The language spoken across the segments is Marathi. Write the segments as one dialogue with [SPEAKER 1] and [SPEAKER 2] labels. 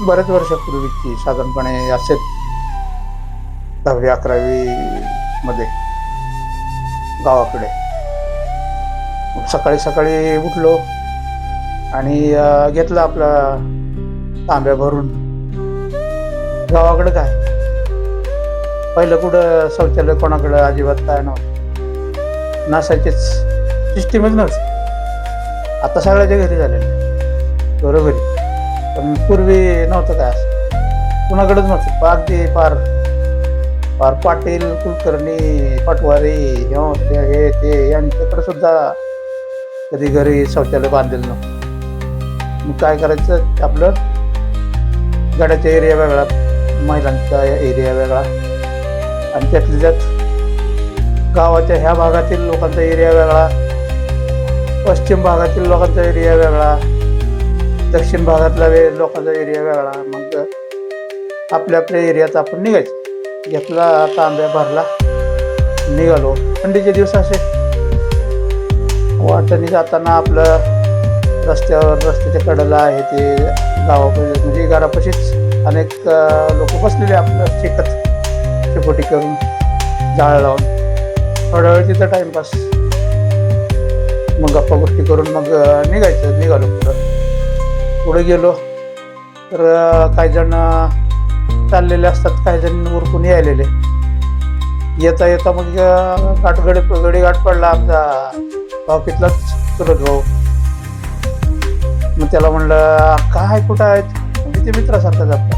[SPEAKER 1] बऱ्याच वर्षापूर्वीची, साधारणपणे असेल 10वी-11वी मध्ये गावाकडे. सकाळी सकाळी उठलो आणि घेतला आपला तांब्या भरून. गावाकडे काय पहिलं कुठं शौचालय कोणाकडं अजिबात काय नव्हतं, नसायचीच, सिस्टीमच नव्हती. आता सगळ्याच्या घरी झालेलं घरोघरी, पण पूर्वी नव्हतं काय असं, कुणाकडेच नव्हतं. अगदी पार पार पाटील, कुलकर्णी, पटवारी हे ते यांच्याकडे सुद्धा कधी घरी शौचालय बांधलेलं नव्हतं. मग काय करायचं, आपलं गड्याचा एरिया वेगळा, महिलांचा एरिया वेगळा, आणि त्यातल्या त्यात गावाच्या ह्या भागातील लोकांचा एरिया वेगळा, पश्चिम भागातील लोकांचा एरिया वेगळा, दक्षिण भागातला लोकांचा एरिया वेगळा. मग आपल्या आपल्या एरियात आपण निघायचं. घेतला तांब्या भरला, निघालो. थंडीचे दिवस असे, वाटेने जाताना आपलं रस्त्याच्या कडेला आहे ते गावाकडे, म्हणजे घरापाशीच अनेक लोक बसलेले आपलं शेकोटी करून, जाळ लावून. थोड्या वेळ तिथं टाइमपास, मग गप्पा गोष्टी करून मग निघालो. पुढे गेलो तर काही जण चाललेले असतात, काही जण उरकून यायलेले. येता येता मग गडी गाठ पडला आमचा भावकीतलाच चुलत भाऊ. मग त्याला म्हणलं, काय कुठं आहेत, म्हणजे ते मित्रासारखा जातात.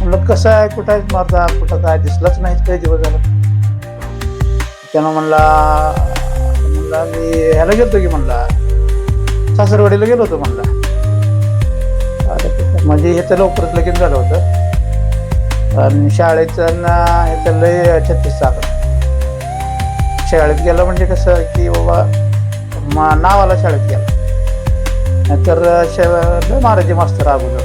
[SPEAKER 1] म्हणलं, कसं आहे, कुठं आहेत मारता, कुठं काय दिसलंच नाही काही दिवस झालं. त्यानं म्हणला मी ह्याला गेलतो की, म्हणला सासरवाडीला गेलो होतो म्हणला. म्हणजे ह्याचं लवकरच लगीन झालं होतं, आणि शाळेचं ह्याचं लय 36 साखर. शाळेत गेलं म्हणजे कसं की बाबा नावाला शाळेत गेला, नाहीतर लय मारायचे मास्तर अगोदर,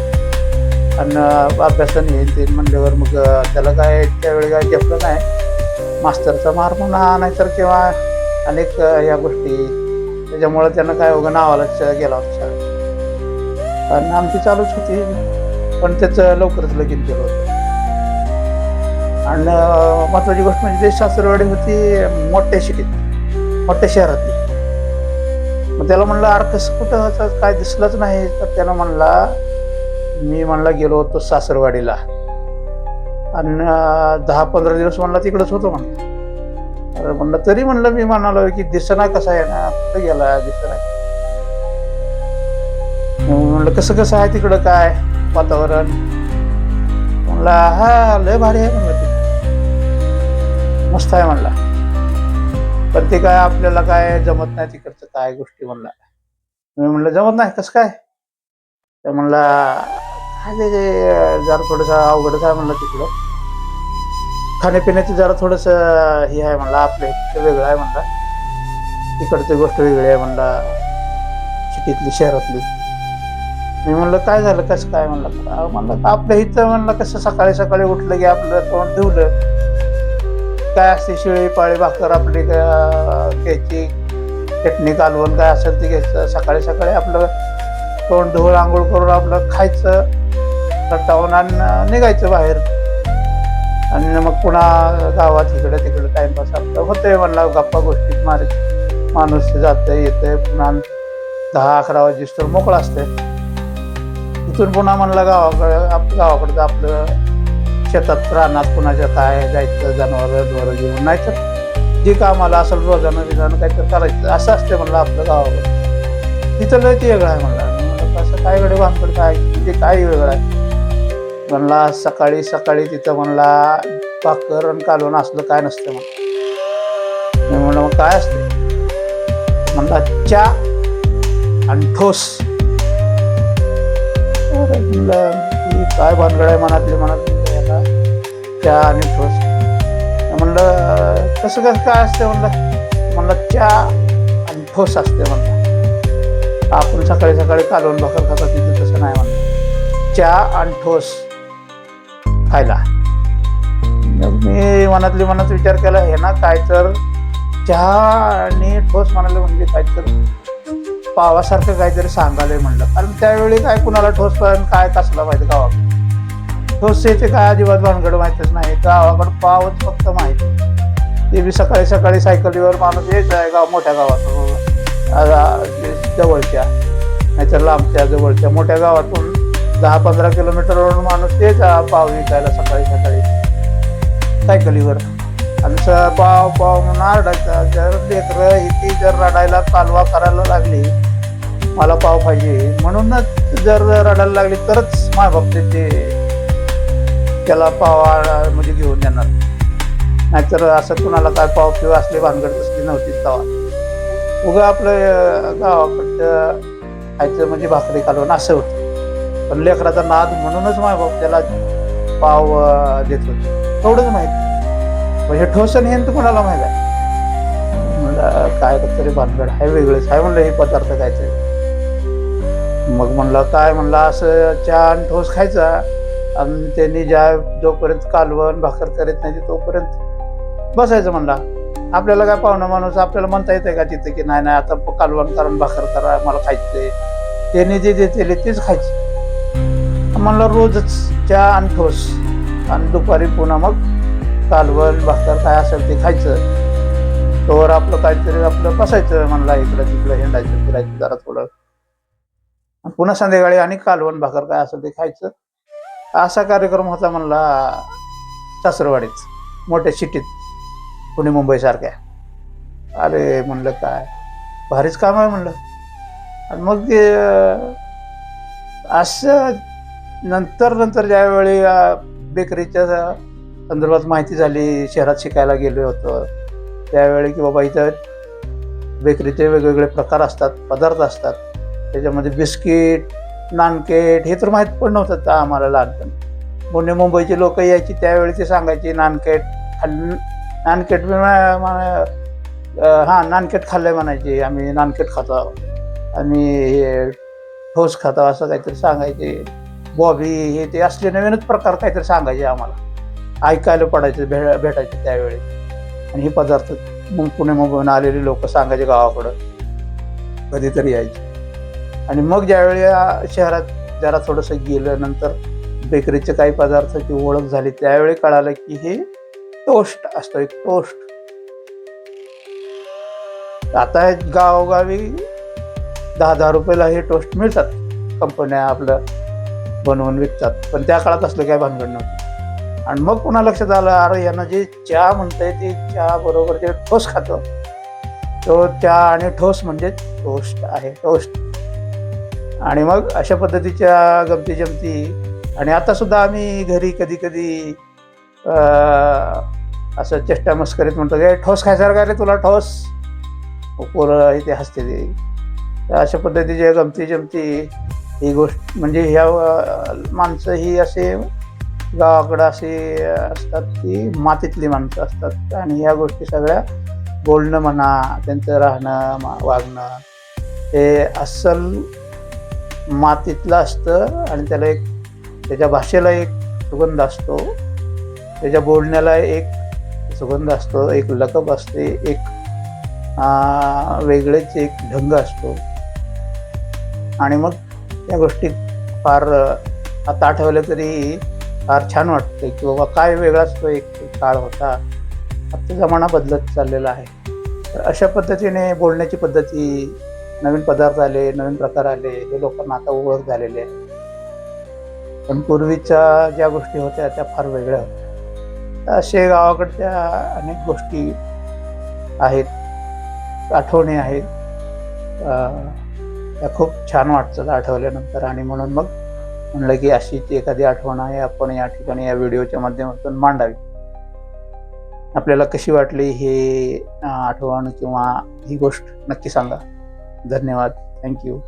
[SPEAKER 1] आणि अभ्यासाने हे ते म्हणल्यावर मग त्याला काय त्यावेळी काय घेतलं नाही मास्तरचा मार म्हणा, नाहीतर किंवा अनेक ह्या गोष्टी. त्याच्यामुळं त्यानं काय उगा नावालाच गेला होता शाळेत. आणि आमची चालूच होती, पण त्याचं लवकरच लगीन केलं होतं. आणि महत्वाची गोष्ट म्हणजे ते सासरवाडी होती मोठ्या सिटीत, मोठ्या शहरातली. मग त्याला म्हणलं, अरे कसं कुठं काय दिसलंच नाही. तर त्यानं म्हणला, मी म्हणला गेलो होतो सासरवाडीला, आणि 10-15 दिवस म्हणला तिकडंच होतो म्हणलं. अरे म्हणलं, तरी म्हणलं मी म्हणालो की दिसना कसा आहे ना, कुठं गेला दिसना. म्हणलं, कसं आहे तिकडं, काय वातावरण. म्हणला, हा लय भारी आहे म्हणलं, ते मस्त आहे म्हणला, पण ते काय आपल्याला काय जमत नाही तिकडचं काय गोष्टी म्हणला. मी म्हणलं, जमत नाही कसं काय. तर म्हणला, काय जरा थोडंसं अवघडच आहे म्हणलं तिकडं, खाण्यापिण्याचं जरा थोडंसं हे आहे म्हणला, आपल्या इकडचं वेगळं आहे म्हणला, तिकडची गोष्ट वेगळी आहे म्हणला, सिटीतली शहरातली. मी म्हणलं, काय झालं कसं काय म्हणलं. म्हणलं, आपल्या इथं म्हणलं कसं सकाळी सकाळी उठलं की आपलं तोंड धुवलं, काय असते शिळी पाळी भाकर आपली घ्यायची, चटणी कालवण काय असेल ते घ्यायचं, सकाळी सकाळी आपलं तोंड धुवून आंघोळ करून आपलं खायचं, रट्टावून आणि निघायचं बाहेर. आणि मग पुन्हा गावात इकडे तिकडे टाइमपास आपलं होतंय म्हणला, गप्पा गोष्टीत मारायची. माणूस जातं येतंय, पुन्हा 10-11 वाजेस्तोवर मोकळा असतंय. इथून पुन्हा म्हणला गावाकडं आपलं शेतात रानात कुणाच्या काय जायचं, जनावरं घेऊन, नाहीतर जे कामाला असेल रोजानं बिजानं काहीतरी करायचं, असं असते म्हणलं आपलं गावाकडं. तिथं लय ते वेगळं आहे म्हणला. कसं काय गडे बांधकड काय ते काय वेगळं आहे म्हणला. सकाळी सकाळी तिथं म्हणला भाकर आणि कालवण असलं काय नसतं म्हणलं. मी म्हणलं, मग काय असते म्हणला, चहा आणि ठोस. म्हणलं, काय भानगड आहे मनातली चहा आणि ठोस. म्हणलं, कसं काय असते म्हणलं, चहा आणि ठोस असते म्हणलं. आपण सकाळी सकाळी कालवण भाकर खातात तिथं तसं नाही म्हणलं, चहा आणि ठोस खायला. मी मनात विचार केला, हे ना काय तर चहा आणि ठोस म्हणाले म्हणजे काय तर पावासारखं काहीतरी सांगायला म्हणलं, कारण त्यावेळी काय कुणाला ठोस पण काय कसला माहिती गावाकडे ठोस येते काय अजिबात भानगड माहितच नाही. गावाकडं पावच फक्त माहिती. ते बी सकाळी सकाळी सायकलीवर माणूस यायचा आहे गाव मोठ्या गावात जवळच्या नाहीतर लांबच्या जवळच्या मोठ्या गावातून 10-15 किलोमीटरवरून माणूस यायचा पाव विकायला सकाळी सकाळी सायकलीवर. आणि पाव पाव म्हणून आरडायचा. जर लेकरं ही जर रडायला कालवा करायला लागली मला पाव पाहिजे म्हणूनच जर रडायला लागली तरच मायबापचे ते त्याला पाव म्हणजे घेऊन देणार. नाहीतर असं कुणाला काय पाव किंवा असले भानगड तसली नव्हतीच तेव्हा. उगा आपलं गावाकडचं खायचं म्हणजे भाकरी कालवण असं होतं. पण लेकराचा नाद म्हणूनच मायबाप त्याला पाव देत होते तेवढंच माहिती. म्हणजे ठोस आणि हेंत कोणाला माहित आहे. म्हणलं काय तरी भानगड आहे वेगळंच आहे म्हणलं हे पदार्थ खायचे. मग म्हणलं काय म्हणलं असं चहा आणि ठोस खायचा आणि त्यांनी जोपर्यंत कालवण भाकर करीत नाही तोपर्यंत बसायचं. म्हणला आपल्याला काय पाहुणा माणूस आपल्याला म्हणता येते का तिथं की नाही आता कालवण करा भाकर करा मला खायचंय. त्यांनी जे देते तेच खायचे. म्हणलं रोजच चहा आणि ठोस आणि दुपारी पुन्हा मग कालवण भाकर काय असेल ते खायचं. तोवर आपलं काहीतरी आपलं बसायचं. म्हणला इकडं तिकडं हिंडायचं फिरायचं जरा थोडं. पुन्हा संध्याकाळी आणि कालवण भाकर काय असेल ते खायचं. असा कार्यक्रम होता म्हणला सासरवाडीत मोठ्या सिटीत पुणे मुंबई सारख्या. अरे म्हणलं काय भारीच काम आहे म्हणलं. आणि मग ते असं नंतर ज्यावेळी बेकरीच्या संदर्भात माहिती झाली शहरात शिकायला गेलो होतो त्यावेळी की बाबा इथं बेकरीचे वेगवेगळे प्रकार असतात पदार्थ असतात. त्याच्यामध्ये बिस्किट नानकेट हे तर माहीत पण नव्हतं आम्हाला लहानपणी. पुणे मुंबईचे लोक यायची त्यावेळी ते सांगायचे नानकेट नानकेट हां नानकेट खाल्लंय म्हणायचे. आम्ही नानकेट खातो आणि हे ठोस खातो असं काहीतरी सांगायचे. बॉबी हे ते असले नवीनच प्रकार काहीतरी सांगायचे आम्हाला ऐकायला पडायचं भेटायचे त्यावेळी. आणि हे पदार्थ पुणे मुंबईहून आलेले लोक सांगायचे गावाकडं कधीतरी यायचे. आणि मग ज्यावेळी शहरात जरा थोडंसं गेलं नंतर बेकरीचे काही पदार्थाची ओळख झाली त्यावेळी कळालं की हे टोस्ट असतो एक टोस्ट. आता गावोगावी 10-10 रुपयाला हे टोस्ट मिळतात. कंपन्या आपलं बनवून विकतात. पण त्या काळात असलं काय भानगड नव्हतं. आणि मग पुन्हा लक्षात आलं अरे यांना जे चहा म्हणतंय ते चहा बरोबर जे ठोस खातो तो चहा आणि ठोस म्हणजे टोस्ट आहे टोस्ट. आणि मग अशा पद्धतीच्या गमती जमती. आणि आता सुद्धा आम्ही घरी कधी कधी असं चेष्टा मस्करीत म्हणतो की ठोस खायसारखं रे तुला ठोस. पोरं इथे हसते ते. अशा पद्धतीच्या गमती जमती ही गोष्ट म्हणजे ह्या माणसं ही असे गावाकडं असे असतात की मातीतली माणसं असतात. आणि ह्या गोष्टी सगळ्या बोलणं म्हणा त्यांचं राहणं वागणं हे अस्सल मातीतलं असतं. आणि त्याला एक त्याच्या भाषेला एक सुगंध असतो त्याच्या बोलण्याला एक सुगंध असतो एक लकब असते एक वेगळेच एक ढंग असतो. आणि मग त्या गोष्टी फार आता आठवलं तरी फार छान वाटतं की बाबा काय वेगळाच तो एक काळ होता. आता जमाना बदलत चाललेला आहे. तर अशा पद्धतीने बोलण्याची पद्धती नवीन पदार्थ आले नवीन प्रकार आले हे लोकांना आता ओळख झालेली आहे. पण पूर्वीच्या ज्या गोष्टी होत्या त्या फार वेगळ्या होत्या. असे गावाकडच्या अनेक गोष्टी आहेत आठवणी आहेत त्या खूप छान वाटतात आठवल्यानंतर. आणि म्हणून मग म्हणलं की अशीच एखादी आठवण आहे आपण या ठिकाणी या व्हिडिओच्या माध्यमातून मांडावी. आपल्याला कशी वाटली हे आठवण किंवा ही गोष्ट नक्की सांगा. धन्यवाद. थँक्यू.